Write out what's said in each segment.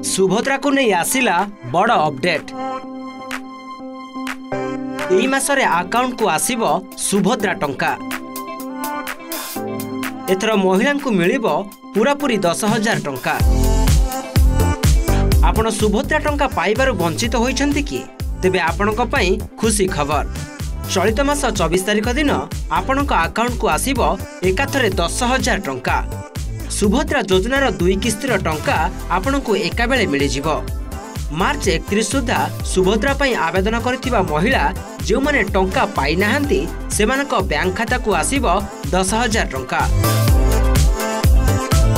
सुभद्रा को नहीं आसिला बड़ अपडेट। एई मासरे अकाउंट को आसीबो सुभद्रा टंका। एथर महिला को मिलिबो पूरापूरी 10,000 टंका। आपण सुभद्रा टंका पाइबारु वंचित होइछंती कि? तेबे आपणक पई खुशी खबर। चलित मास 24 तारिख दिन आपणक अकाउंट को आसीबो एकाथरे 10,000 टंका। सुभद्रा योजनार 2 किस्तिर टंका आपणको एका बेले मिल जिवो। मार्च 31 सुधा सुभद्रा पई आवेदन करथिबा महिला जो माने टंका पाई नाहंती सेमानक बैंक खाता को आसीबो 10,000 टंका।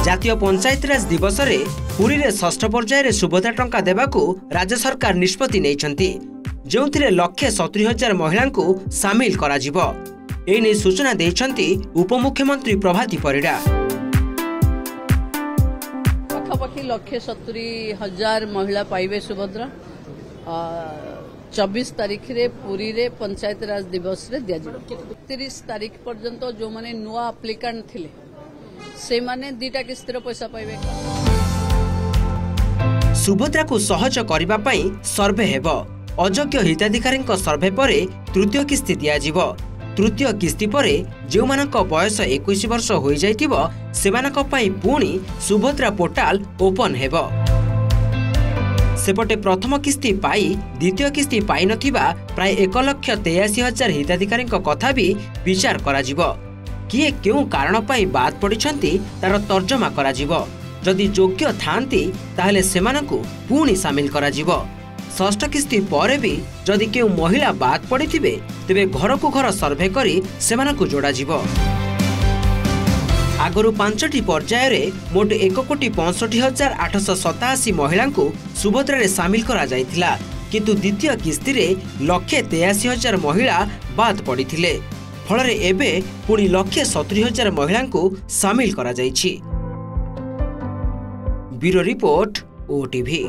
जातीय पंचायत राज दिवस रे पुरी रे 6ठ पर्याय रे सुभद्रा टंका देबाकू राज्य सरकार निष्पत्ति नेइछंती, जोंथिरे 1,70,000 महिला को शामिल करा जिवो। एने सूचना देइछंती उपमुख्यमंत्री प्रभाती परिडा। पाखापाखि 1,70,000 महिला पाइबे सुभद्रा। 24 तारीख रे पुरी रे पंचायत राज दिवस रे दिया जिवो। 30 तारीख पर्यंत जो माने नुआ एप्लिकेंट थिले से माने 2टा किस्तिर पैसा पाइबे। सुभद्रा को सहज करिबा पई सर्वे हेबो। अयोग्य हिताधिकारी सर्वे पर तृतीय किस्ती दिया जिवो। तृतीय किस्ती पर जो मानक बयस 21 वर्ष हो जाइतिबो सेमानक पई पुणी सुभद्रा पोर्टाल ओपन हेबो। सेपटे प्रथम किस्ती पाई द्वितीय किस्ती पाई नथिबा प्राय 1,83,000 हिताधिकारी कथा भी विचार करा जिवो। किए क्यों कारण पाई बाद पड़िछंती तार तर्जमा करा जिवो। जदि योग्य थांती ताहले सेमानकु पुणी शामिल करा जिवो। 6ठ किस्ती पर भी जदि केउ महिला बाद पड़िथिबे तेबे घर को घर सर्वे करी सेमानकु जोड़ा जिवो। आगरु 5टी पर्याय रे मोट 1,65,887 महिला को सुभद्रा रे शामिल करा जाइथिला, किंतु द्वितीय किस्ती रे 1,83,000 महिला बाद पड़िथिले। फलरे एबे पुणी 1,70,000 महिला को शामिल करा जाइछि। Bureau report, OTV.